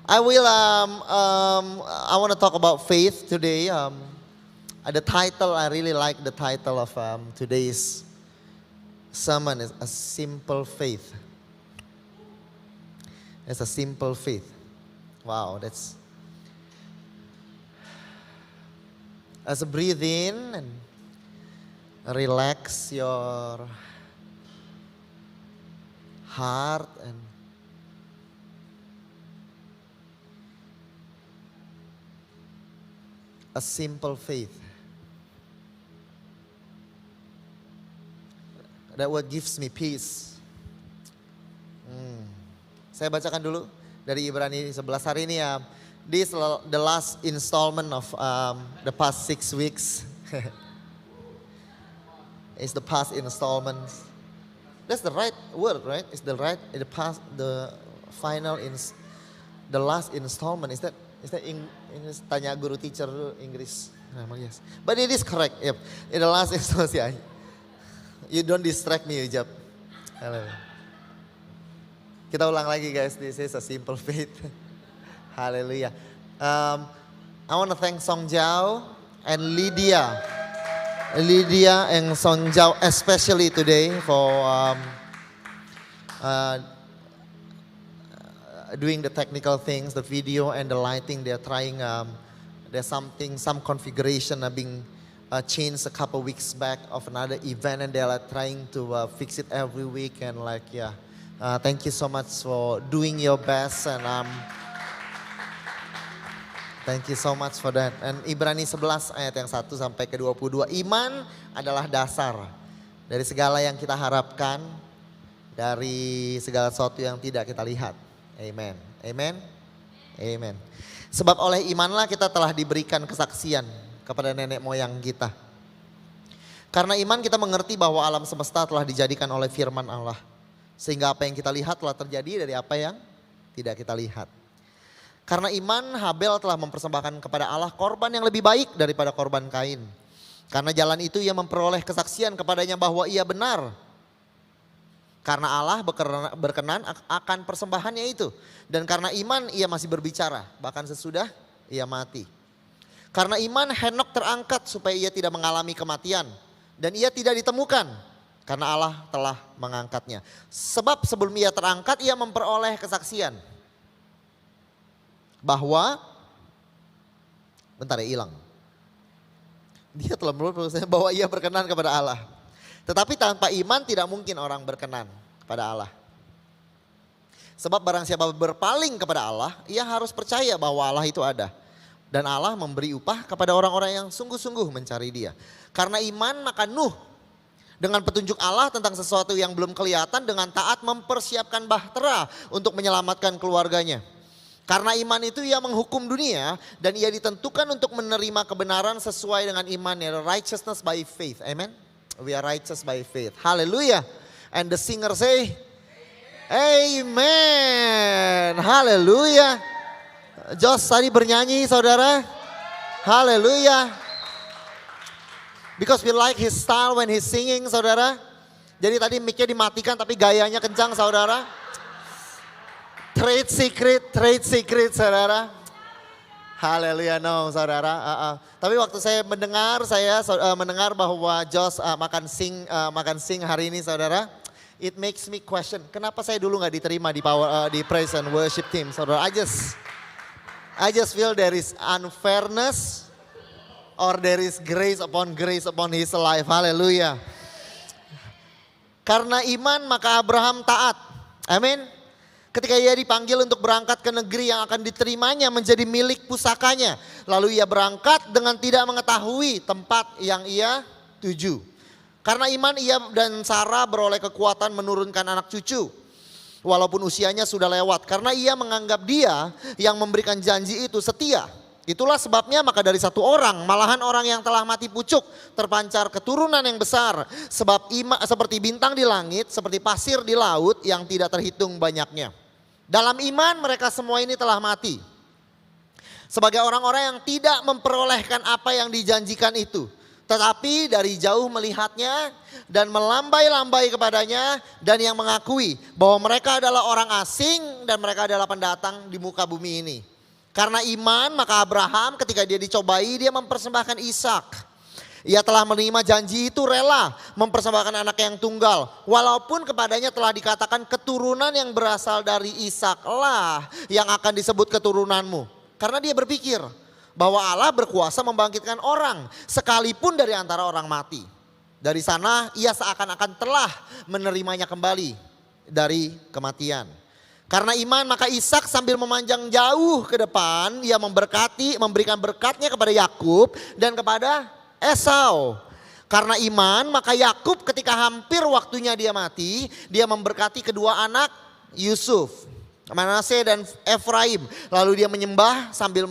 I want to talk about faith today. The title, I really like the title of today's sermon is A Simple Faith. It's a simple faith. Wow, that's... As a breathe in and relax your heart and a simple faith. That what gives me peace. Saya bacakan dulu dari Ibrani 11 hari ini ya. This the last installment of the past 6 weeks. It's the past installment. That's the right word, right? It's the right, the final, the last installment. Is that English? Tanya guru teacher dulu Inggris. Yes. But it is correct. Yep. In the last installment, yeah. You don't distract me, Ujab. Kita ulang lagi guys. This is a simple faith. Hallelujah. I want to thank Song Jiao and Lydia and Song Jiao especially today for doing the technical things, the video and the lighting. They're trying. There's some configuration being changed a couple weeks back of another event, and they're trying to fix it every week. And thank you so much for doing your best, and thank you so much for that. And Ibrani 11 ayat yang 1 sampai ke 22. Iman adalah dasar dari segala yang kita harapkan, dari segala sesuatu yang tidak kita lihat. Amen. Amen. Amen. Sebab oleh imanlah kita telah diberikan kesaksian kepada nenek moyang kita. Karena iman kita mengerti bahwa alam semesta telah dijadikan oleh firman Allah. Sehingga apa yang kita lihat telah terjadi dari apa yang tidak kita lihat. Karena iman Habel telah mempersembahkan kepada Allah korban yang lebih baik daripada korban Kain. Karena jalan itu ia memperoleh kesaksian kepadanya bahwa ia benar. Karena Allah berkenan akan persembahannya itu. Dan karena iman ia masih berbicara bahkan sesudah ia mati. Karena iman Henok terangkat supaya ia tidak mengalami kematian. Dan ia tidak ditemukan karena Allah telah mengangkatnya. Sebab sebelum ia terangkat ia memperoleh kesaksian. Bahwa, bentar ya hilang. Dia telah memperoleh bahwa ia berkenan kepada Allah. Tetapi tanpa iman tidak mungkin orang berkenan kepada Allah. Sebab barang siapa berpaling kepada Allah, ia harus percaya bahwa Allah itu ada. Dan Allah memberi upah kepada orang-orang yang sungguh-sungguh mencari Dia. Karena iman maka Nuh dengan petunjuk Allah tentang sesuatu yang belum kelihatan dengan taat mempersiapkan bahtera untuk menyelamatkan keluarganya. Karena iman itu ia menghukum dunia dan ia ditentukan untuk menerima kebenaran sesuai dengan imannya. Righteousness by faith. Amen. We are righteous by faith. Hallelujah. And the singer say, Amen. Hallelujah. Josh tadi bernyanyi saudara. Hallelujah. Because we like his style when he's singing saudara. Jadi tadi mic-nya dimatikan tapi gayanya kencang saudara. Trade secret saudara. Haleluya no saudara. Tapi waktu saya mendengar bahwa Josh makan sing hari ini saudara. It makes me question, kenapa saya dulu gak diterima di praise and worship team saudara. I just feel there is unfairness or there is grace upon his life. Haleluya. Karena iman maka Abraham taat. Amin. Ketika ia dipanggil untuk berangkat ke negeri yang akan diterimanya menjadi milik pusakanya. Lalu ia berangkat dengan tidak mengetahui tempat yang ia tuju. Karena iman ia dan Sarah beroleh kekuatan menurunkan anak cucu. Walaupun usianya sudah lewat. Karena ia menganggap dia yang memberikan janji itu setia. Itulah sebabnya maka dari satu orang, malahan orang yang telah mati pucuk, terpancar keturunan yang besar. Sebab iman seperti bintang di langit, seperti pasir di laut yang tidak terhitung banyaknya. Dalam iman mereka semua ini telah mati. Sebagai orang-orang yang tidak memperolehkan apa yang dijanjikan itu. Tetapi dari jauh melihatnya dan melambai-lambai kepadanya dan yang mengakui bahwa mereka adalah orang asing dan mereka adalah pendatang di muka bumi ini. Karena iman maka Abraham ketika dia dicobai dia mempersembahkan Ishak. Ia telah menerima janji itu rela mempersembahkan anak yang tunggal. Walaupun kepadanya telah dikatakan keturunan yang berasal dari Ishak lah yang akan disebut keturunanmu. Karena dia berpikir bahwa Allah berkuasa membangkitkan orang sekalipun dari antara orang mati. Dari sana ia seakan-akan telah menerimanya kembali dari kematian. Karena iman maka Ishak sambil memanjang jauh ke depan ia memberikan berkatnya kepada Yakub dan kepada Esau. Karena iman maka Yakub ketika hampir waktunya dia mati, dia memberkati kedua anak Yusuf, Manasye dan Efraim. Lalu dia menyembah sambil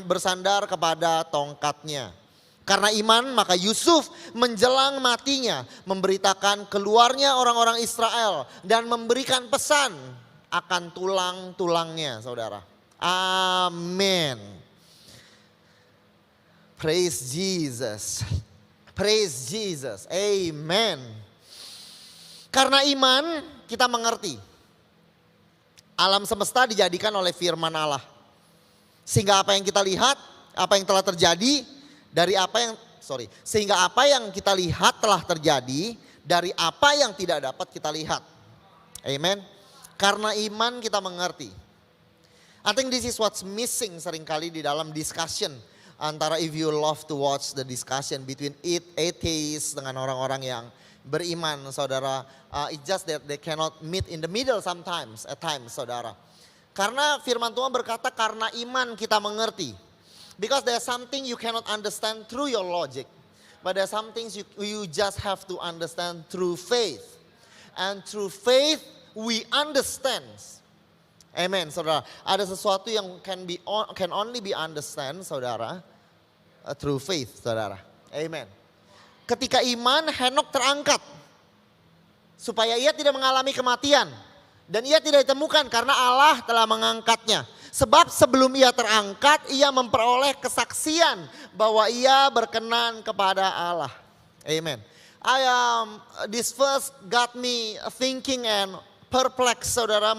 bersandar kepada tongkatnya. Karena iman maka Yusuf menjelang matinya memberitakan keluarnya orang-orang Israel dan memberikan pesan akan tulang-tulangnya, saudara. Amin. Praise Jesus. Praise Jesus. Amen. Karena iman kita mengerti. Alam semesta dijadikan oleh firman Allah. Sehingga apa yang kita lihat, apa yang telah terjadi sehingga apa yang kita lihat telah terjadi dari apa yang tidak dapat kita lihat. Amen. Karena iman kita mengerti. I think this is what's missing seringkali di dalam discussion antara if you love to watch the discussion between atheists dengan orang-orang yang beriman, saudara. It's just that they cannot meet in the middle at times, saudara. Karena firman Tuhan berkata karena iman kita mengerti. Because there's something you cannot understand through your logic. But there's some things you just have to understand through faith. And through faith we understand. Amen, saudara. Ada sesuatu yang can only be understand, saudara, through faith, saudara. Amen. Ketika iman, Henok terangkat supaya ia tidak mengalami kematian dan ia tidak ditemukan karena Allah telah mengangkatnya. Sebab sebelum ia terangkat, ia memperoleh kesaksian bahwa ia berkenan kepada Allah. Amen. This verse got me thinking and perplex, saudara,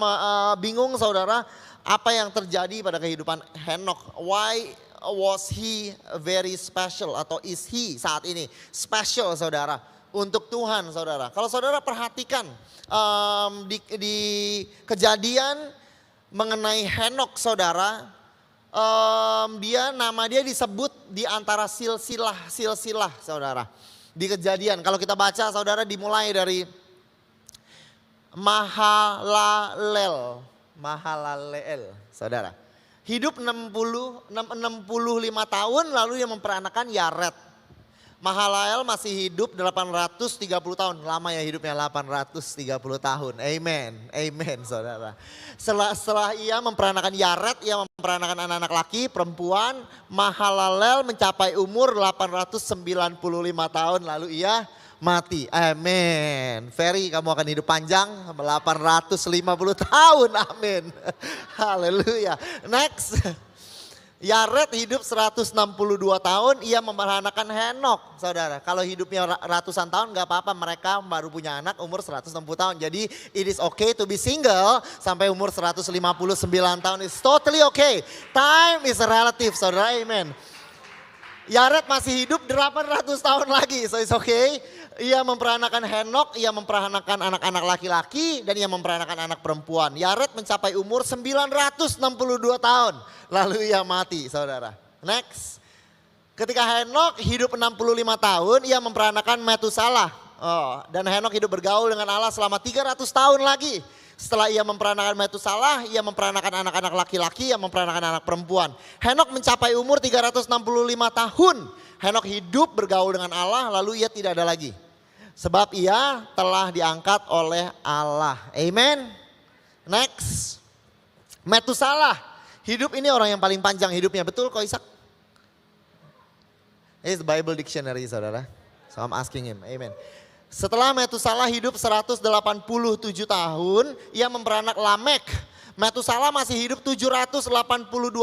bingung, saudara, apa yang terjadi pada kehidupan Henok. Why was he very special atau is he saat ini special, saudara, untuk Tuhan, saudara. Kalau saudara perhatikan di kejadian mengenai Henok, saudara, nama dia disebut di antara silsilah, saudara. Di kejadian, kalau kita baca, saudara, dimulai dari Mahalalel, saudara. Hidup 65 tahun lalu dia memperanakan Yared. Mahalalel masih hidup 830 tahun. Lama ya hidupnya, 830 tahun. Amen, amen, saudara. Setelah ia memperanakan Yared, ia memperanakan anak-anak laki, perempuan. Mahalalel mencapai umur 895 tahun lalu ia mati. Amin. Ferry, kamu akan hidup panjang 850 tahun. Amin. Haleluya. Next. Yared hidup 162 tahun, ia memperanakan Henok, saudara. Kalau hidupnya ratusan tahun gak apa-apa, mereka baru punya anak umur 160 tahun. Jadi it is okay to be single sampai umur 159 tahun. It's totally okay. Time is relative, saudara. Amen. Yared masih hidup 800 tahun lagi, so it's okay. Ia memperanakan Henok, ia memperanakan anak-anak laki-laki dan ia memperanakan anak perempuan. Yared mencapai umur 962 tahun, lalu ia mati, saudara. Next. Ketika Henok hidup 65 tahun, ia memperanakan Metusalah. Dan Henok hidup bergaul dengan Allah selama 300 tahun lagi. Setelah ia memperanakan Metusalah, ia memperanakan anak-anak laki-laki, ia memperanakan anak perempuan. Henok mencapai umur 365 tahun. Henok hidup bergaul dengan Allah, lalu ia tidak ada lagi. Sebab ia telah diangkat oleh Allah. Amen. Next. Metusalah. Hidup ini orang yang paling panjang hidupnya. Betul kok Ishak? It's the Bible dictionary, saudara. So I'm asking him. Amen. Setelah Metusalah hidup 187 tahun, ia memperanak Lamek. Metusalah masih hidup 782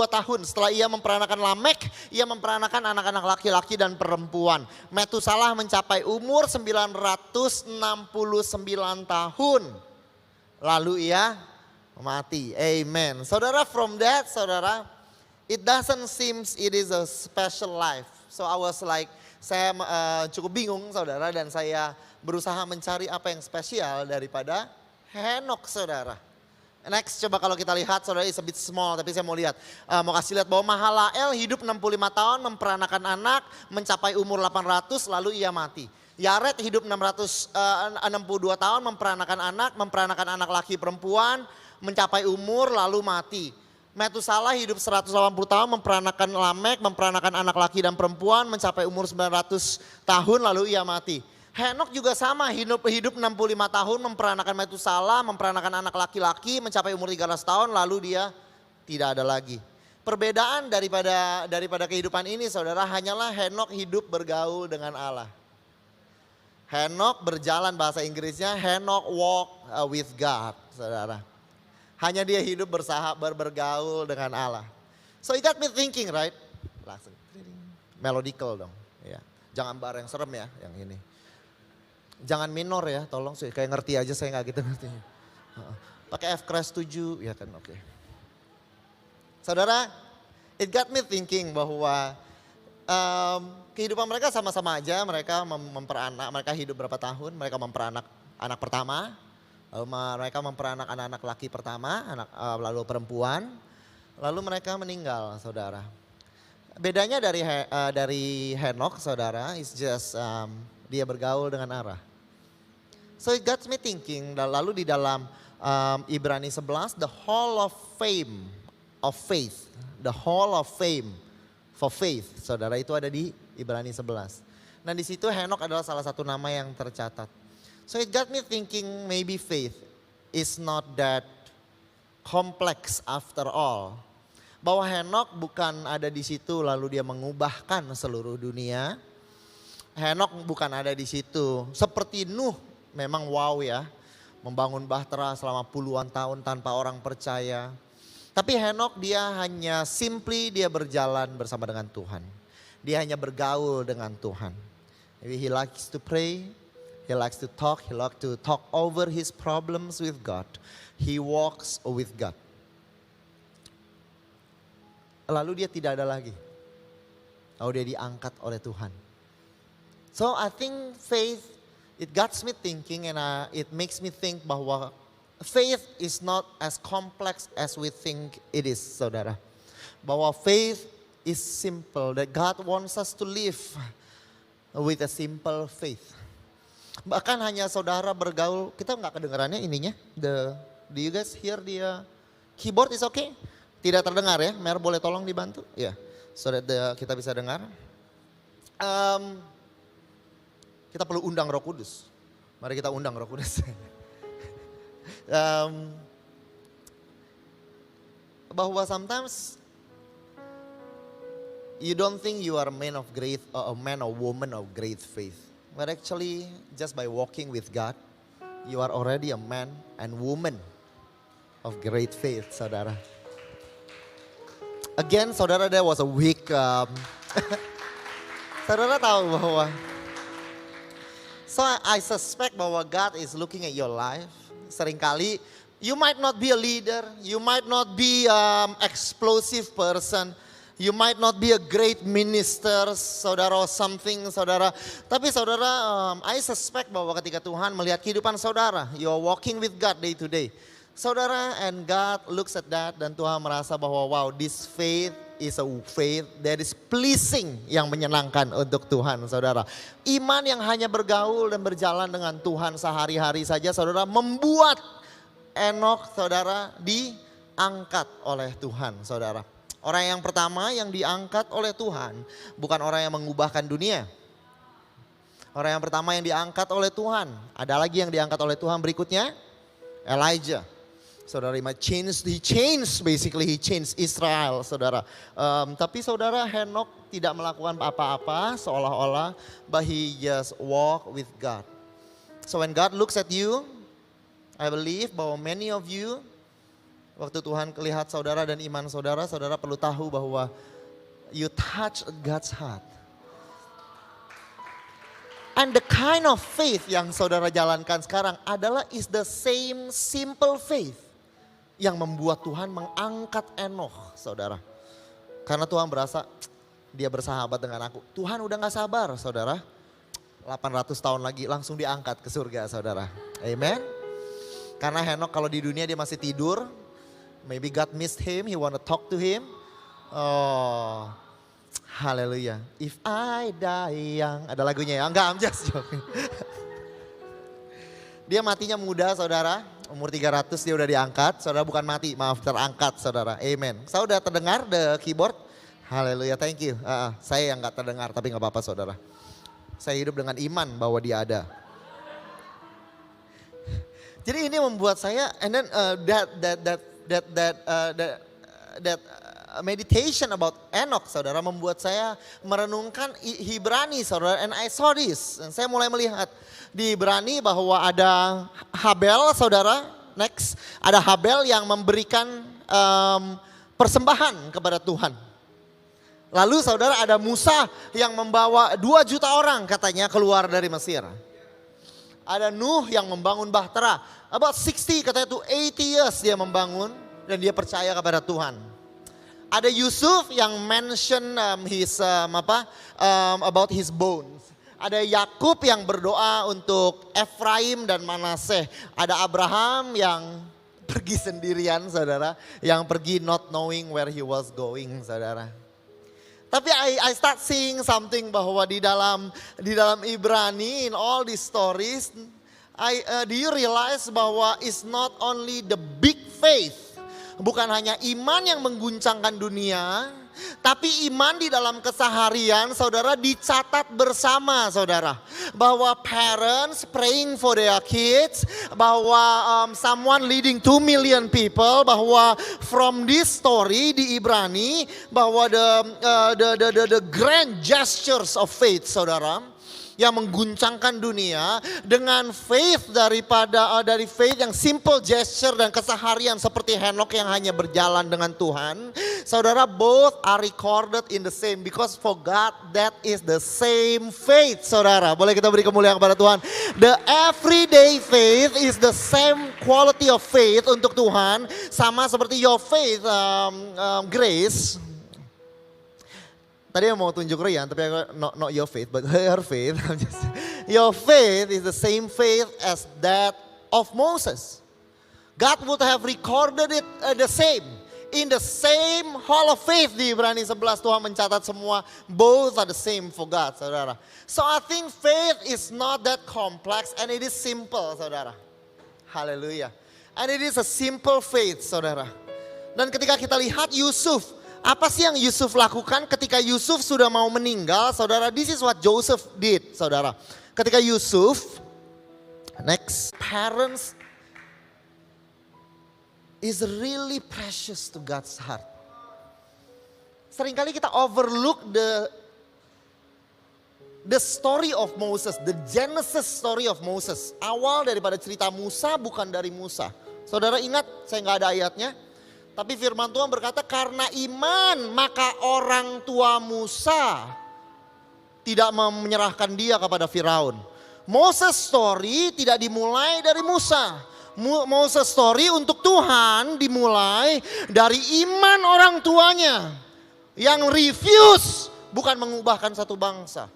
tahun. Setelah ia memperanakan Lamek, ia memperanakan anak-anak laki-laki dan perempuan. Metusalah mencapai umur 969 tahun. Lalu ia mati. Amen. Saudara, from that, saudara, it doesn't seem it is a special life. So I was like, saya cukup bingung saudara, dan saya berusaha mencari apa yang spesial daripada Henok saudara. Next, coba kalau kita lihat, saudara, is a bit small, tapi saya mau lihat. Mau kasih lihat bahwa Mahalael hidup 65 tahun, memperanakan anak, mencapai umur 800, lalu ia mati. Yared hidup 662 tahun, memperanakan anak laki perempuan, mencapai umur, lalu mati. Metusalah hidup 180 tahun, memperanakan Lamek, memperanakan anak laki dan perempuan, mencapai umur 900 tahun, lalu ia mati. Henok juga sama, hidup 65 tahun, memperanakan Metusalah, memperanakan anak laki-laki, mencapai umur 300 tahun, lalu dia tidak ada lagi. Perbedaan daripada kehidupan ini saudara, hanyalah Henok hidup bergaul dengan Allah. Henok berjalan, bahasa Inggrisnya Henok walk with God, saudara. Hanya dia hidup bergaul dengan Allah. So it got me thinking, right? Langsung melodical dong. Ya. Jangan bar yang serem ya, yang ini. Jangan minor ya, tolong sih. Kayak ngerti aja, saya nggak gitu ngertinya. Pakai F crash 7, ya kan, oke. Saudara, it got me thinking bahwa kehidupan mereka sama-sama aja. Mereka memperanak, mereka hidup berapa tahun, mereka memperanak anak pertama. Lalu mereka memperanak anak-anak laki pertama, lalu perempuan. Lalu mereka meninggal, saudara. Bedanya dari Henok, saudara, is just dia bergaul dengan Allah. So it got me thinking, lalu di dalam Ibrani 11, the hall of fame of faith. The hall of fame for faith, saudara, itu ada di Ibrani 11. Nah di situ Henok adalah salah satu nama yang tercatat. So it got me thinking maybe faith is not that complex after all. Bahwa Henok bukan ada di situ lalu dia mengubahkan seluruh dunia. Henok bukan ada di situ seperti Nuh. Memang wow ya, membangun bahtera selama puluhan tahun tanpa orang percaya. Tapi Henok dia hanya dia berjalan bersama dengan Tuhan. Dia hanya bergaul dengan Tuhan. Maybe he likes to pray, he likes to talk over his problems with God. He walks with God. Lalu dia tidak ada lagi. Lalu dia diangkat oleh Tuhan. So I think faith, it got me thinking, and it makes me think bahwa faith is not as complex as we think it is, saudara. Bahwa faith is simple, that God wants us to live with a simple faith. Bahkan hanya saudara bergaul, kita nggak kedengarannya ininya. Do you guys hear the keyboard is okay? Tidak terdengar ya, Mer boleh tolong dibantu? Ya, so that kita bisa dengar. Kita perlu undang Roh Kudus. Mari kita undang Roh Kudus. Bahwa sometimes you don't think you are a man or woman of great faith. But actually just by walking with God, you are already a man and woman of great faith, saudara. Again, saudara, there was a week. Saudara tahu bahwa so I suspect bahwa God is looking at your life. Seringkali you might not be a leader, you might not be explosive person, you might not be a great minister, saudara, or something, saudara. Tapi saudara, I suspect bahwa ketika Tuhan melihat kehidupan saudara, you are walking with God day to day. Saudara, and God looks at that dan Tuhan merasa bahwa wow, this faith is a faith that is pleasing, yang menyenangkan untuk Tuhan, saudara. Iman yang hanya bergaul dan berjalan dengan Tuhan sehari-hari saja, saudara, membuat Henok, saudara, diangkat oleh Tuhan, saudara. Orang yang pertama yang diangkat oleh Tuhan bukan orang yang mengubahkan dunia. Orang yang pertama yang diangkat oleh Tuhan, ada lagi yang diangkat oleh Tuhan berikutnya, Elijah. Saudara, he changed Israel, saudara. Tapi saudara, Henok tidak melakukan apa-apa seolah-olah, but he just walk with God. So when God looks at you, I believe bahwa many of you Waktu Tuhan melihat saudara dan iman saudara, saudara perlu tahu bahwa you touch God's heart. And the kind of faith yang saudara jalankan sekarang adalah is the same simple faith yang membuat Tuhan mengangkat Enoch, saudara. Karena Tuhan berasa dia bersahabat dengan aku. Tuhan udah gak sabar, saudara. 800 tahun lagi langsung diangkat ke surga, saudara. Amen. Karena Enoch kalau di dunia dia masih tidur. Maybe God missed him, he want to talk to him. Oh, haleluya. If I die young, ada lagunya ya? Enggak, I'm just joking. Dia matinya muda, saudara. Umur 300 dia udah diangkat. Saudara bukan mati, maaf, terangkat, saudara. Amen. Saya udah terdengar the keyboard? Haleluya, thank you. Saya yang gak terdengar, tapi gak apa-apa, saudara. Saya hidup dengan iman bahwa dia ada. Jadi ini membuat saya, and then that meditation about Enoch, saudara, membuat saya merenungkan Ibrani, saudara. And I saw this, dan saya mulai melihat di Ibrani bahwa ada Habel, saudara. Next, ada Habel yang memberikan persembahan kepada Tuhan. Lalu saudara ada Musa yang membawa 2 juta orang katanya keluar dari Mesir. Ada Nuh yang membangun bahtera. About 60 katanya tuh 80 years dia membangun dan dia percaya kepada Tuhan. Ada Yusuf yang mention about his bones. Ada Yakub yang berdoa untuk Efraim dan Manaseh. Ada Abraham yang pergi sendirian, saudara, yang pergi not knowing where he was going, saudara. Tapi I start seeing something bahwa di dalam Ibrani, in all these stories, do you realize bahwa it's not only the big faith, bukan hanya iman yang mengguncangkan dunia, tapi iman di dalam keseharian, saudara, dicatat bersama, saudara. Bahwa parents praying for their kids, bahwa someone leading 2 million people, bahwa from this story di Ibrani, bahwa the grand gestures of faith, saudara, yang mengguncangkan dunia dengan faith dari faith yang simple gesture dan keseharian seperti Henok yang hanya berjalan dengan Tuhan. Saudara, both are recorded in the same, because for God that is the same faith, saudara. Boleh kita beri kemuliaan kepada Tuhan. The everyday faith is the same quality of faith untuk Tuhan, sama seperti your faith, Grace. Tadi mau tunjuk Rian, tapi not your faith, but her faith. Your faith is the same faith as that of Moses. God would have recorded it the same. In the same hall of faith di Ibrani 11 Tuhan mencatat semua. Both are the same for God, saudara. So I think faith is not that complex and it is simple, saudara. Haleluya. And it is a simple faith, saudara. Dan ketika kita lihat Yusuf, apa sih yang Yusuf lakukan ketika Yusuf sudah mau meninggal, saudara? This is what Joseph did, saudara. Ketika Yusuf, next, parents is really precious to God's heart. Seringkali kita overlook the story of Moses, the Genesis story of Moses. Awal daripada cerita Musa bukan dari Musa. Saudara ingat, saya nggak ada ayatnya. Tapi firman Tuhan berkata, karena iman maka orang tua Musa tidak menyerahkan dia kepada Firaun. Moses story tidak dimulai dari Musa. Moses story untuk Tuhan dimulai dari iman orang tuanya. Yang refuse bukan mengubahkan satu bangsa.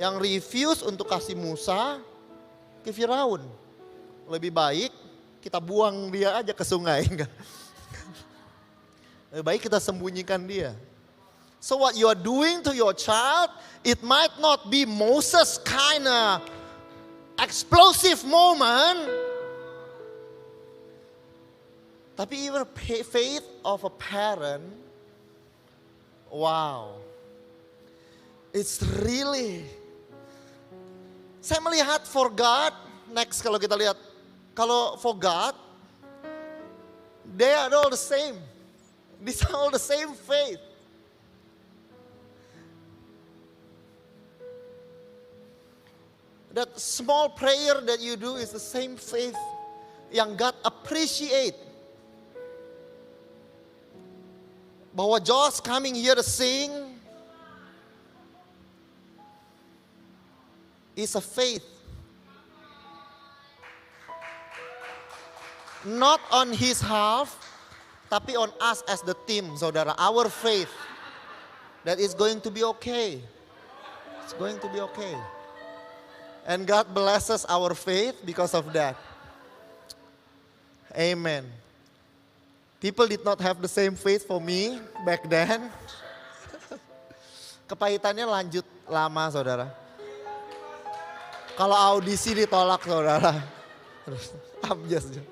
Yang refuse untuk kasih Musa ke Firaun. Lebih baik kita buang dia aja ke sungai. Lebih baik kita sembunyikan dia. So what you are doing to your child, it might not be Moses kind of explosive moment. Tapi even faith of a parent, wow. It's really, saya melihat for God, next kalau kita lihat, kalau for God, they are all the same. These are all the same faith. That small prayer that you do is the same faith yang God appreciate. bahwa Josh coming here to sing is a faith. Not on his half, tapi on us as the team, saudara. Our faith that is going to be okay. It's going to be okay. And God blesses our faith because of that. Amen. People did not have the same faith for me back then. Kepahitannya lanjut lama, saudara. Kalau audisi ditolak, saudara. Terus, I'm just joking.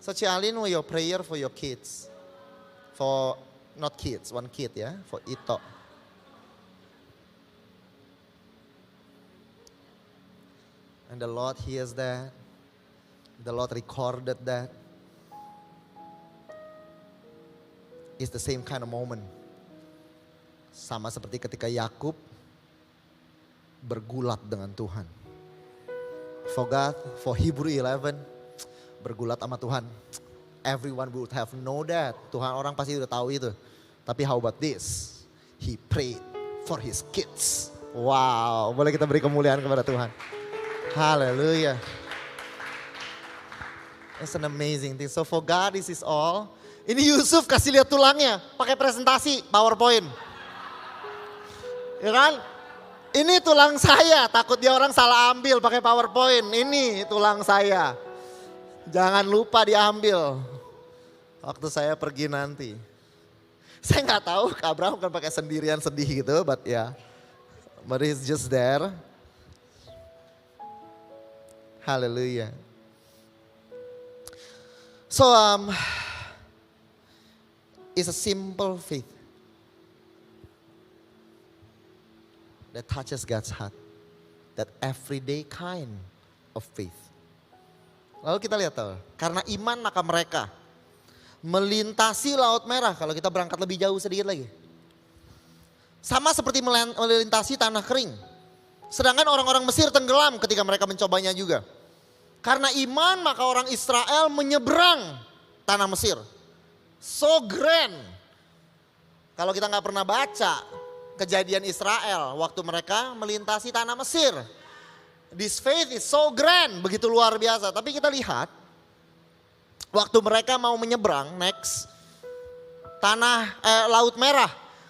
So Cialin, your prayer for your kids. For, not kids, one kid ya, for Ito. And the Lord hears that. The Lord recorded that. It's the same kind of moment. Sama seperti ketika Yakub bergulat dengan Tuhan. For God, for Hebrew 11, bergulat sama Tuhan. Everyone would have know that. Tuhan, orang pasti udah tahu itu. Tapi how about this? He prayed for his kids. Wow, boleh kita beri kemuliaan kepada Tuhan. Hallelujah. It's an amazing thing. So for God this is all. Ini Yusuf kasih lihat tulangnya, pakai presentasi, PowerPoint. Ya kan? Ini tulang saya, takut dia orang salah ambil pakai PowerPoint. Ini tulang saya. Jangan lupa diambil waktu saya pergi nanti. Saya nggak tahu Kak Abraham kan pakai sendirian sedih gitu, but ya, but he's just there. Hallelujah. So it's a simple faith that touches God's heart. That everyday kind of faith. Lalu kita lihat tahu, karena iman maka mereka melintasi Laut Merah. Kalau kita berangkat lebih jauh sedikit lagi. Sama seperti melintasi tanah kering. Sedangkan orang-orang Mesir tenggelam ketika mereka mencobanya juga. Karena iman maka orang Israel menyeberang tanah Mesir. So grand. Kalau kita nggak pernah baca kejadian Israel waktu mereka melintasi tanah Mesir. This faith is so grand, begitu luar biasa. Tapi kita lihat, waktu mereka mau menyeberang, next, Laut Merah.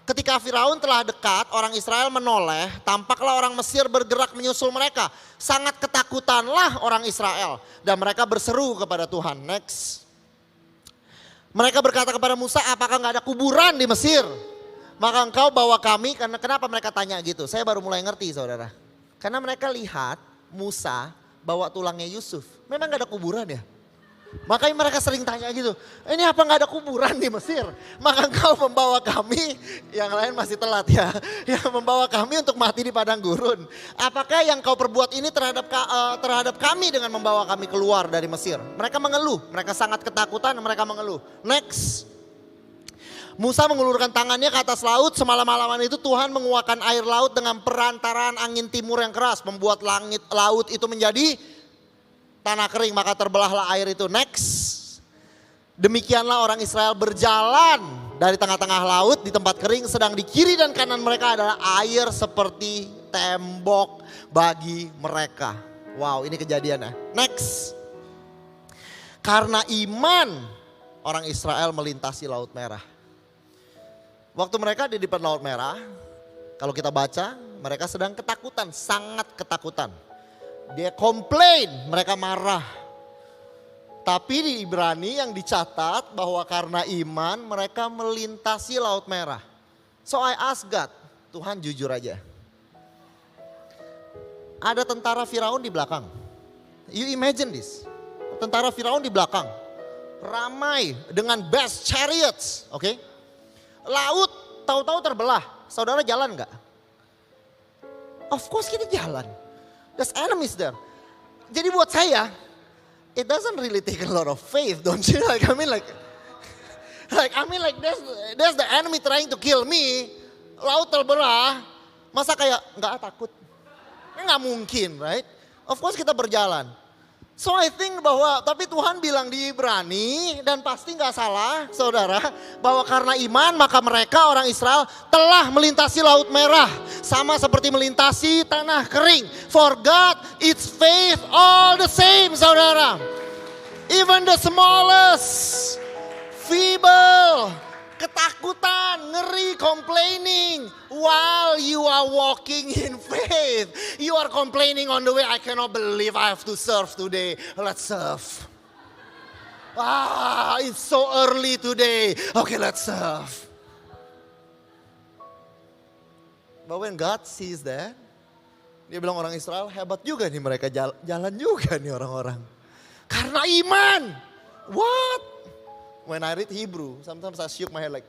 Ketika Firaun telah dekat, orang Israel menoleh, tampaklah orang Mesir bergerak menyusul mereka. Sangat ketakutanlah orang Israel. Dan mereka berseru kepada Tuhan, next. Mereka berkata kepada Musa, apakah gak ada kuburan di Mesir? Maka engkau bawa kami, karena kenapa mereka tanya gitu? Saya baru mulai ngerti saudara. Karena mereka lihat Musa bawa tulangnya Yusuf. Memang gak ada kuburan ya? Makanya mereka sering tanya gitu. Ini apa gak ada kuburan di Mesir? Maka engkau membawa kami, yang lain masih telat ya. Yang membawa kami untuk mati di padang gurun. Apakah yang kau perbuat ini terhadap kami dengan membawa kami keluar dari Mesir? Mereka mengeluh, mereka sangat ketakutan, mereka mengeluh. Next. Musa mengulurkan tangannya ke atas laut, semalam-malaman itu Tuhan menguakkan air laut dengan perantaraan angin timur yang keras. Membuat laut itu menjadi tanah kering, maka terbelahlah air itu. Next. Demikianlah orang Israel berjalan dari tengah-tengah laut di tempat kering, sedang di kiri dan kanan mereka adalah air seperti tembok bagi mereka. Wow, ini kejadiannya. Next. Karena iman orang Israel melintasi Laut Merah. Waktu mereka di depan Laut Merah, kalau kita baca, mereka sedang ketakutan, sangat ketakutan. Dia komplain, mereka marah. Tapi di Ibrani yang dicatat bahwa karena iman mereka melintasi Laut Merah. So I ask God, Tuhan jujur aja. Ada tentara Firaun di belakang. You imagine this. Tentara Firaun di belakang. Ramai dengan best chariots, oke? Laut tahu-tahu terbelah. Saudara jalan nggak? Of course kita jalan. There's enemies there. Jadi buat saya, it doesn't really take a lot of faith, don't you? Like there's the enemy trying to kill me. Laut terbelah, masa kayak nggak takut? Nggak mungkin, right? Of course kita berjalan. So I think bahwa, tapi Tuhan bilang di Ibrani, dan pasti gak salah saudara, bahwa karena iman maka mereka orang Israel telah melintasi Laut Merah. Sama seperti melintasi tanah kering. For God it's faith all the same saudara. Even the smallest, feeble, ketakutan, ngeri, complaining. While you are walking in faith, you are complaining on the way. I cannot believe I have to serve today. Let's serve. It's so early today. Okay, let's serve. But when God sees that, dia bilang orang Israel hebat juga nih mereka, jalan juga nih orang-orang. Karena iman. What? When I read Hebrew, sometimes I shook my head like,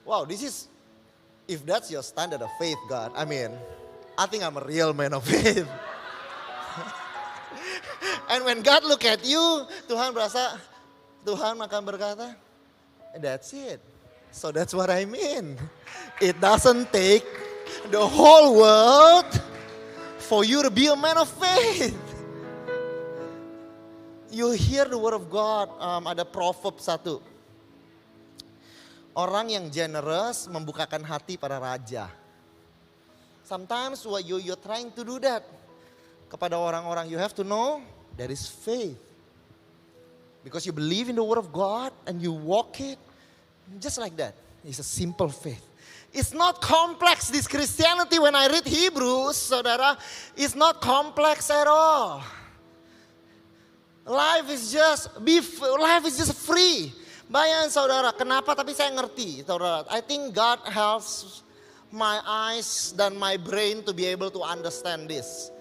wow, this is, if that's your standard of faith, God, I mean, I think I'm a real man of faith. And when God look at you, Tuhan akan berkata, that's it. So that's what I mean. It doesn't take the whole world for you to be a man of faith. You hear the word of God, ada Proverbs 1. Orang yang generous membukakan hati para raja. Sometimes you're trying to do that. Kepada orang-orang you have to know there is faith. Because you believe in the word of God and you walk it just like that. It's a simple faith. It's not complex. This Christianity when I read Hebrews, saudara, it's not complex at all. Life is just free. Bayangin saudara, kenapa tapi saya ngerti saudara. I think God helps my eyes dan my brain to be able to understand this.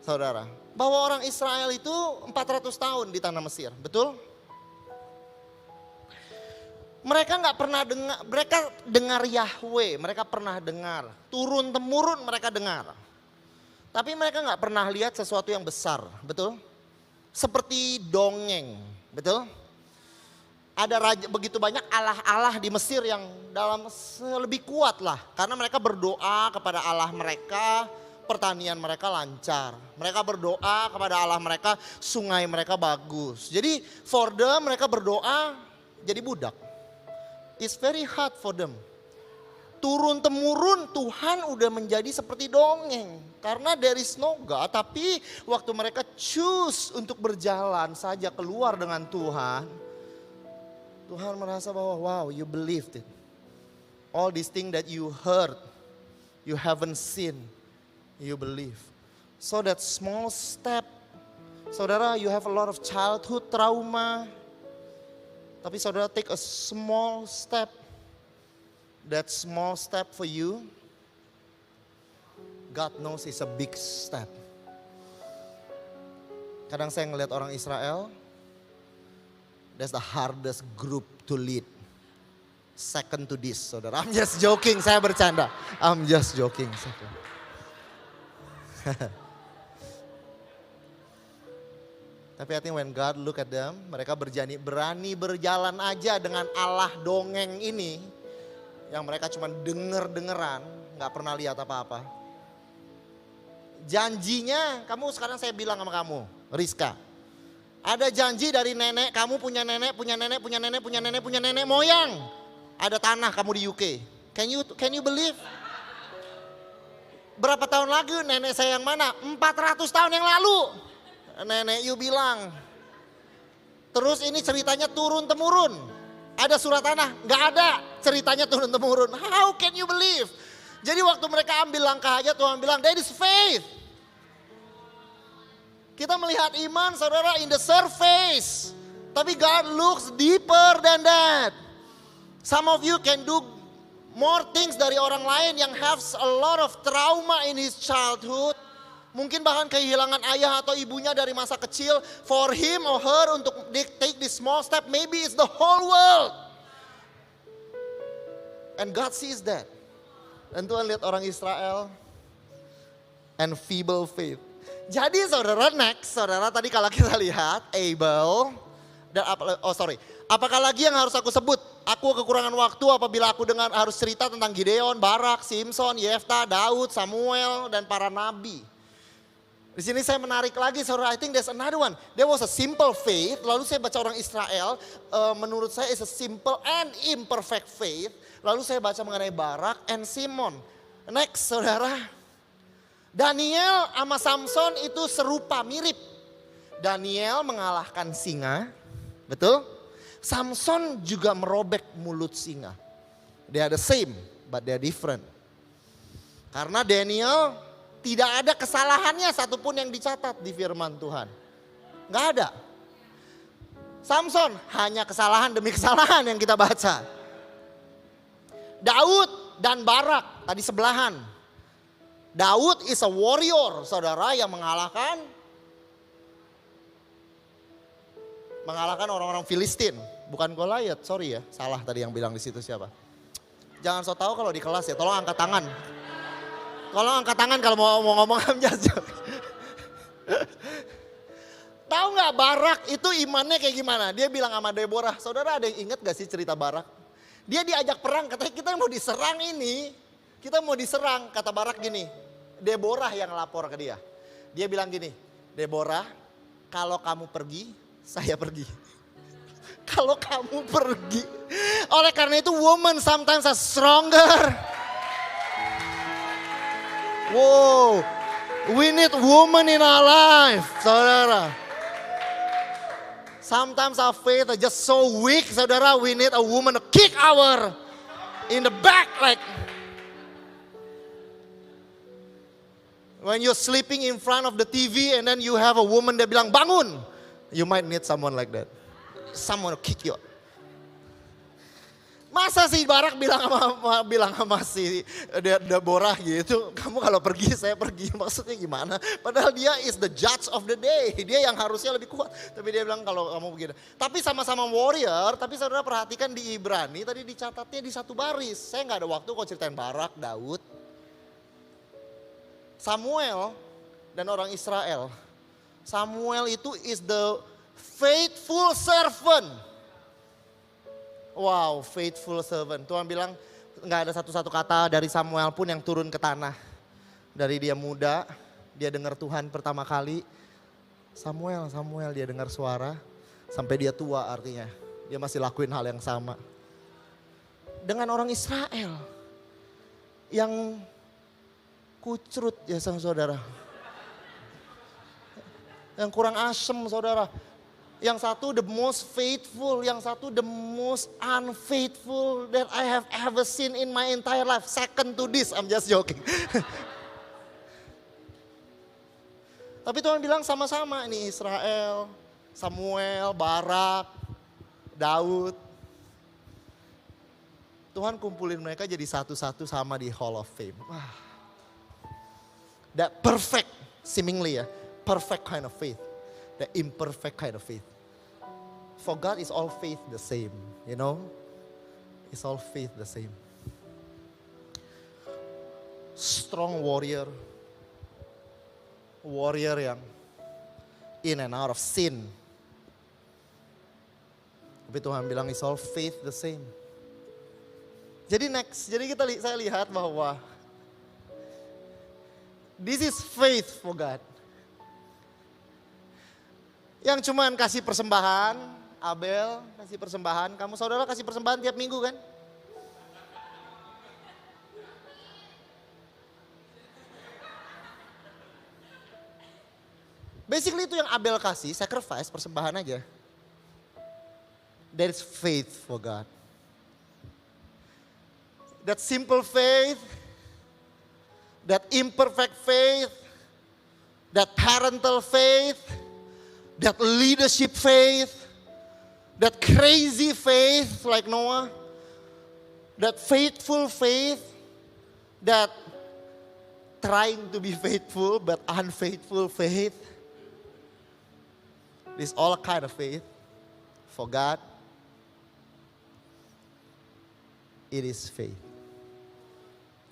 Saudara, bahwa orang Israel itu 400 tahun di tanah Mesir, betul? Mereka gak pernah dengar, mereka dengar Yahweh, mereka pernah dengar. Turun temurun mereka dengar. Tapi mereka gak pernah lihat sesuatu yang besar, betul? Seperti dongeng, betul? Ada begitu banyak Allah-Allah di Mesir yang dalam lebih kuat lah. Karena mereka berdoa kepada Allah mereka, pertanian mereka lancar. Mereka berdoa kepada Allah mereka, sungai mereka bagus. Jadi for them mereka berdoa jadi budak. It's very hard for them. Turun temurun Tuhan udah menjadi seperti dongeng. Karena there is no God, tapi waktu mereka choose untuk berjalan saja keluar dengan Tuhan. Tuhan merasa bahwa wow, you believed it. All these things that you heard, you haven't seen, you believe. So that small step, saudara, you have a lot of childhood trauma. Tapi saudara take a small step. That small step for you, God knows it's a big step. Kadang saya ngelihat orang Israel, that's the hardest group to lead. Second to this, saudara. I'm just joking, saya bercanda. I'm just joking. Tapi I think when God look at them, mereka berani berjalan aja dengan Allah dongeng ini. Yang mereka cuma denger-dengeran, gak pernah lihat apa-apa. Janjinya, kamu sekarang saya bilang sama kamu, Rizka. Ada janji dari nenek, kamu punya nenek, punya nenek, punya nenek, punya nenek, punya nenek moyang. Ada tanah kamu di UK. Can you believe? Berapa tahun lagi nenek saya yang mana? 400 tahun yang lalu. Nenek you bilang. Terus ini ceritanya turun temurun. Ada surat tanah? Gak ada. Ceritanya turun temurun. How can you believe? Jadi waktu mereka ambil langkah aja Tuhan bilang, that is faith. Kita melihat iman saudara in the surface. Tapi God looks deeper than that. Some of you can do more things dari orang lain yang have a lot of trauma in his childhood. Mungkin bahkan kehilangan ayah atau ibunya dari masa kecil. For him or her untuk take this small step, maybe it's the whole world. And God sees that. Dan Tuhan lihat orang Israel and feeble faith. Jadi saudara next, saudara tadi kalau kita lihat Abel dan apakah lagi yang harus aku sebut? Aku kekurangan waktu apabila aku harus cerita tentang Gideon, Barak, Simpson, Yefta, Daud, Samuel dan para nabi. Di sini saya menarik lagi, saudara. I think there's another one. There was a simple faith. Lalu saya baca orang Israel. Menurut saya is a simple and imperfect faith. Lalu saya baca mengenai Barak and Simon. Next, saudara. Daniel sama Samson itu serupa, mirip. Daniel mengalahkan singa. Betul? Samson juga merobek mulut singa. They are the same, but they are different. Karena Daniel tidak ada kesalahannya satupun yang dicatat di firman Tuhan. Nggak ada. Samson hanya kesalahan demi kesalahan yang kita baca. Daud dan Barak tadi sebelahan. Daud is a warrior, saudara, yang mengalahkan orang-orang Filistin. Bukan Goliat, sorry ya. Salah tadi yang bilang di situ siapa. Jangan so tahu kalau di kelas ya, tolong angkat tangan. Tolong angkat tangan kalau mau ngomong amjas. Tahu nggak Barak itu imannya kayak gimana? Dia bilang sama Deborah, saudara ada yang ingat gak sih cerita Barak? Dia diajak perang, katanya kita mau diserang ini. Kita mau diserang, kata Barak gini. Deborah yang lapor ke dia. Dia bilang gini, Deborah kalau kamu pergi, saya pergi. Kalau kamu pergi. Oleh karena itu woman sometimes are stronger. Wow, we need woman in our life, saudara. Sometimes our faith is just so weak, saudara. We need a woman to kick our in the back like. When you're sleeping in front of the TV and then you have a woman that bilang bangun. You might need someone like that. Someone to kick you. Masa si Barak bilang sama si Deborah gitu, kamu kalau pergi saya pergi, maksudnya gimana? Padahal dia is the judge of the day, dia yang harusnya lebih kuat. Tapi dia bilang kalau kamu begitu. Tapi sama-sama warrior, tapi saudara perhatikan di Ibrani tadi dicatatnya di satu baris. Saya nggak ada waktu kok ceritain Barak, Daud, Samuel dan orang Israel. Samuel itu is the faithful servant. Wow, faithful servant. Tuhan bilang nggak ada satu-satu kata dari Samuel pun yang turun ke tanah. Dari dia muda, dia dengar Tuhan pertama kali. Samuel dia dengar suara. Sampai dia tua artinya. Dia masih lakuin hal yang sama. Dengan orang Israel. Yang kucrut ya sama saudara. Yang kurang asem saudara. Yang satu the most faithful, yang satu the most unfaithful that I have ever seen in my entire life. Second to this, I'm just joking. Tapi Tuhan bilang sama-sama ini Israel, Samuel, Barak, Daud. Tuhan kumpulin mereka jadi satu-satu sama di Hall of Fame. Wah. That perfect, seemingly ya, perfect kind of faith. The imperfect kind of faith. For God is all faith the same, you know. It's all faith the same. Strong warrior. Warrior yang in and out of sin. Tapi Tuhan bilang it's all faith the same. Jadi next, saya lihat bahwa this is faith for God. Yang cuman kasih persembahan, Abel kasih persembahan, kamu saudara kasih persembahan tiap minggu kan? Basically itu yang Abel kasih, sacrifice, persembahan aja. That is faith for God. That simple faith, that imperfect faith, that parental faith, that leadership faith, that crazy faith like Noah, that faithful faith, that trying to be faithful but unfaithful faith. This all a kind of faith for God. It is faith.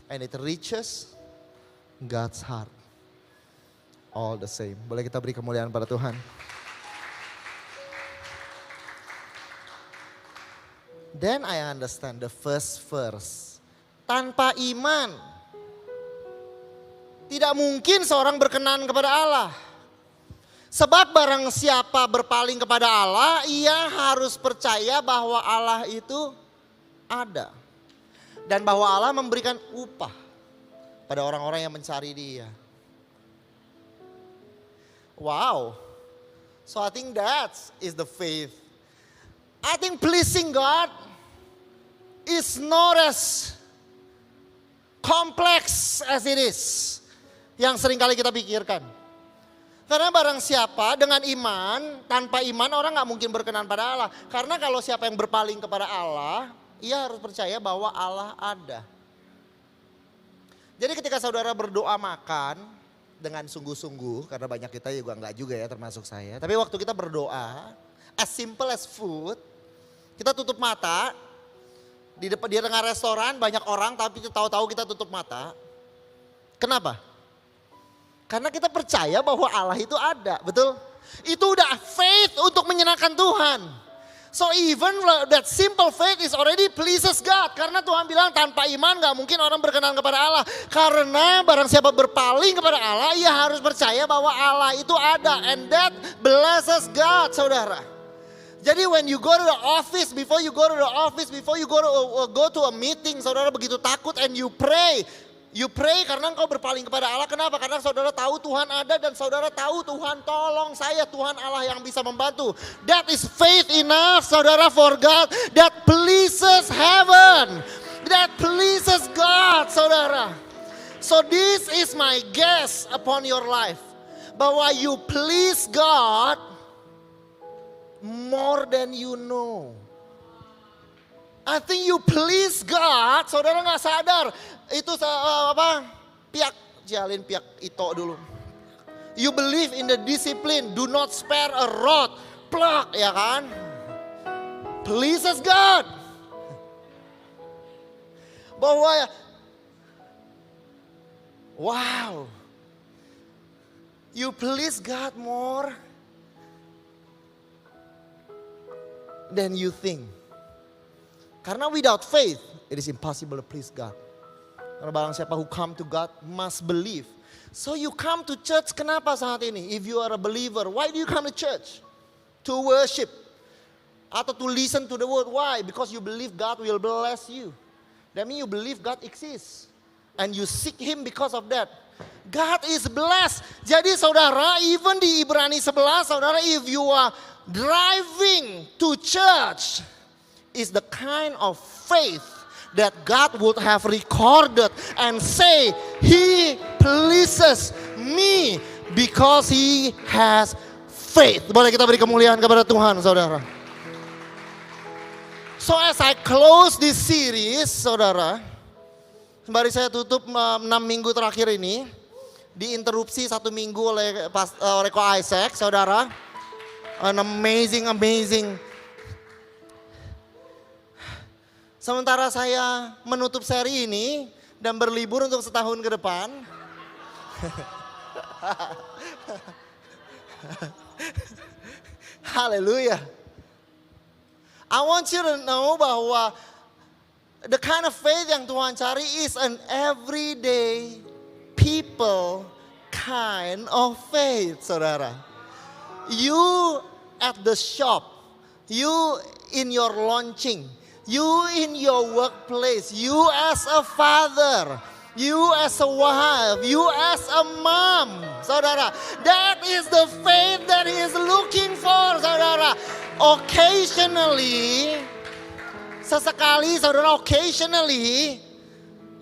And it reaches God's heart. All the same. Boleh kita beri kemuliaan pada Tuhan. Then I understand the first verse. Tanpa iman Tidak mungkin seorang berkenan kepada Allah. Sebab barang siapa berpaling kepada Allah, ia harus percaya bahwa Allah itu ada. Dan bahwa Allah memberikan upah pada orang-orang yang mencari Dia. Wow. So I think that is the faith. I think pleasing God is not as complex as it is. Yang seringkali kita pikirkan. Karena barang siapa dengan iman, tanpa iman orang gak mungkin berkenan pada Allah. Karena kalau siapa yang berpaling kepada Allah, ia harus percaya bahwa Allah ada. Jadi ketika saudara berdoa makan dengan sungguh-sungguh, karena banyak kita juga enggak juga ya termasuk saya. Tapi waktu kita berdoa, as simple as food, kita tutup mata, di tengah restoran banyak orang tapi tahu-tahu kita tutup mata. Kenapa? Karena kita percaya bahwa Allah itu ada, betul? Itu udah faith untuk menyenangkan Tuhan. So even that simple faith is already pleases God. Karena Tuhan bilang tanpa iman gak mungkin orang berkenan kepada Allah. Karena barang siapa berpaling kepada Allah, ia harus percaya bahwa Allah itu ada. And that blesses God, saudara. Jadi when you go to the office, before you go to a meeting, saudara begitu takut and you pray. You pray karena engkau berpaling kepada Allah. Kenapa? Karena saudara tahu Tuhan ada dan saudara tahu Tuhan tolong saya. Tuhan Allah yang bisa membantu. That is faith enough, saudara, for God. That pleases heaven. That pleases God, saudara. So this is my guess upon your life. Bahwa you please God more than you know. I think you please God, saudara gak sadar. Itu pihak Ito dulu. You believe in the discipline, do not spare a rod. Plak, ya kan? Pleases God. Bahwa, wow. You please God more than you think. Karena without faith, it is impossible to please God. Karena barang siapa who come to God must believe. So you come to church, kenapa saat ini? If you are a believer, why do you come to church? To worship. Atau to listen to the word. Why? Because you believe God will bless you. That means you believe God exists. And you seek Him because of that. God is blessed. Jadi saudara, even di Ibrani 11, saudara, if you are driving to church, is the kind of faith that God would have recorded and say, He pleases me because He has faith. Boleh kita beri kemuliaan kepada Tuhan, saudara. So as I close this series, saudara, sembari saya tutup 6 minggu terakhir ini, diinterupsi 1 minggu oleh Ko Isaac, saudara. An amazing. Sementara saya menutup seri ini dan berlibur untuk setahun ke depan. Haleluya. I want you to know bahwa the kind of faith yang Tuhan cari is an everyday people kind of faith, saudara. You at the shop, you in your launching, you in your workplace, you as a father, you as a wife, you as a mom, saudara. That is the faith that He is looking for, saudara. Occasionally, sesekali saudara, occasionally,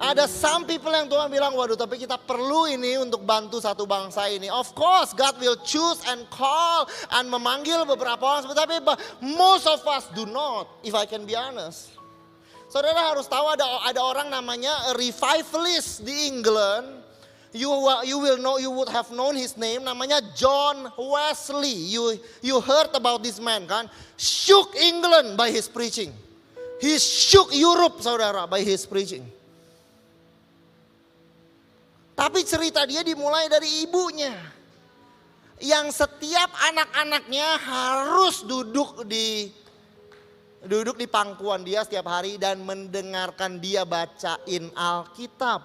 ada some people yang Tuhan bilang, waduh tapi kita perlu ini untuk bantu satu bangsa ini. Of course God will choose and call and memanggil beberapa orang. Tapi most of us do not, if I can be honest. Saudara harus tahu ada orang namanya a revivalist di England. You would have known his name, namanya John Wesley. You heard about this man kan? Shook England by his preaching. He shook Europe, saudara, by his preaching. Tapi cerita dia dimulai dari ibunya. Yang setiap anak-anaknya harus duduk di pangkuan dia setiap hari dan mendengarkan dia bacain Alkitab.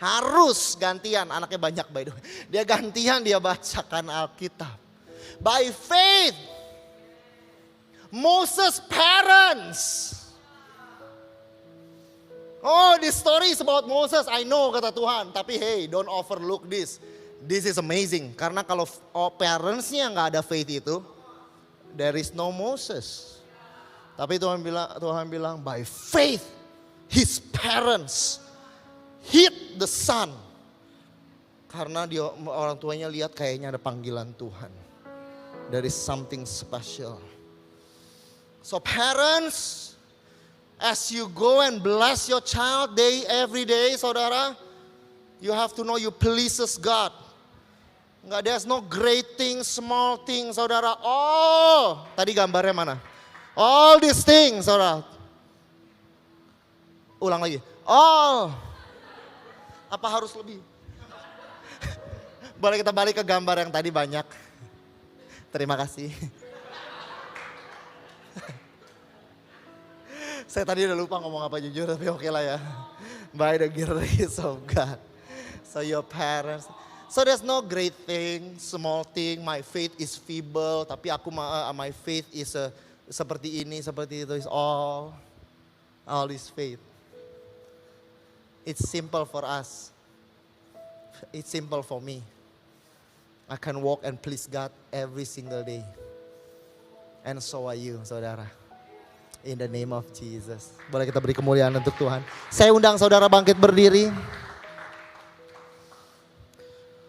Harus gantian, anaknya banyak by the way. Dia gantian dia bacakan Alkitab. By faith, Moses' parents. Oh, this story is about Moses, I know kata Tuhan. Tapi hey, don't overlook this. This is amazing. Karena kalau parentsnya nggak ada faith itu, there is no Moses. Tapi Tuhan bilang by faith, his parents hid the son. Karena orang tuanya lihat kayaknya ada panggilan Tuhan. There is something special. So parents, as you go and bless your child every day, saudara, you have to know you pleases God. Enggak, there's no great thing, small thing, saudara. Oh, tadi gambarnya mana? All these things, saudara. Ulang lagi. All. Apa harus lebih? Boleh kita balik ke gambar yang tadi banyak. Terima kasih. Saya tadi udah lupa ngomong apa jujur, tapi oke lah ya. By the grace of God. So your parents. So there's no great thing, small thing. My faith is feeble. Tapi my faith is seperti ini, seperti itu. Is all is faith. It's simple for us. It's simple for me. I can walk and please God every single day. And so are you, saudara. In the name of Jesus. Boleh kita beri kemuliaan untuk Tuhan. Saya undang saudara bangkit berdiri.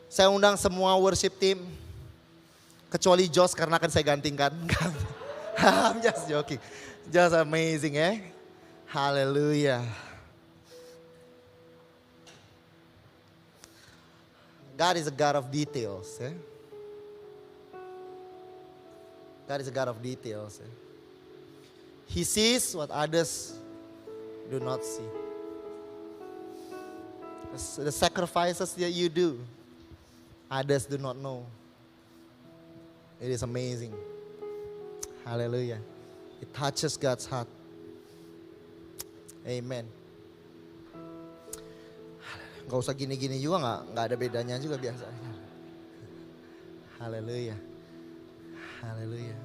Saya undang semua worship team. Kecuali Josh karena akan saya gantikan. I'm just joking. Just amazing Hallelujah. God is a God of details. God is a God of details. He sees what others do not see. The sacrifices that you do, others do not know. It is amazing. Hallelujah. It touches God's heart. Amen. Gak usah gini-gini juga, gak ada bedanya juga biasanya. Haleluya. Haleluya.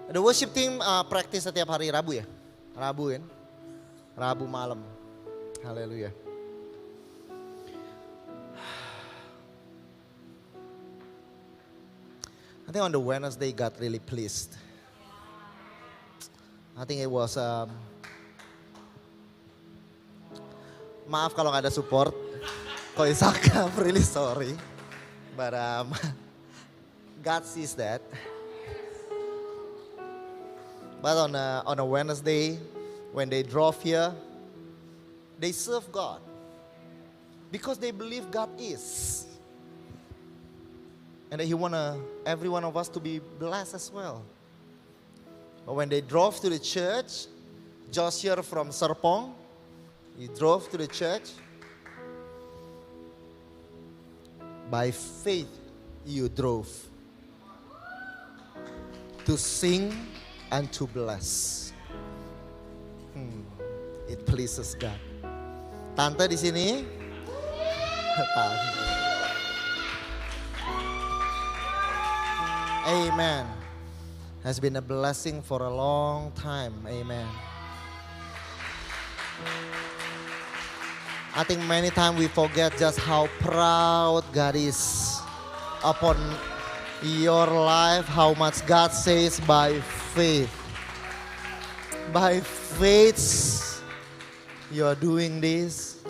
The worship team practice setiap hari Rabu ya? Rabu kan? Rabu malam. Haleluya. I think on the Wednesday God really pleased. I think it was maaf kalau gak ada support. Ko Isaka, I'm really sorry. But God sees that. But on a Wednesday, when they drove here, they serve God. Because they believe God is. And that He want every one of us to be blessed as well. But when they drove to the church, Josh here from Serpong, he drove to the church. By faith, you drove to sing and to bless. It pleases God. Tante di sini. Amen. Has been a blessing for a long time. Amen. I think many times we forget just how proud God is upon your life, how much God says by faith. By faith, you are doing this,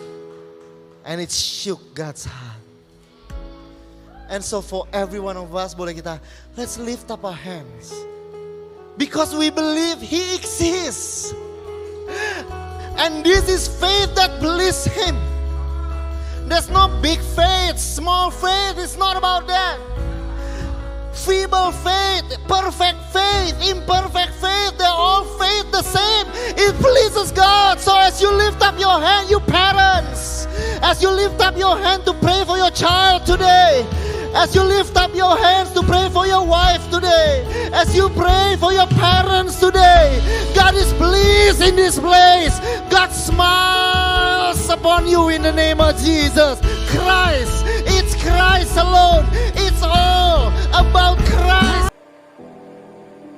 and it shook God's heart. And so for every one of us, boleh kita, let's lift up our hands. Because we believe He exists. And this is faith that pleases Him. There's no big faith, small faith, it's not about that. Feeble faith, perfect faith, imperfect faith, they're all faith the same. It pleases God. So as you lift up your hand, you parents, as you lift up your hand to pray for your child today, as you lift up your hands to pray for your wife today, as you pray for your parents today, God is pleased in this place. God smiles. on you in the name of Jesus. Christ, it's Christ alone. It's all about Christ.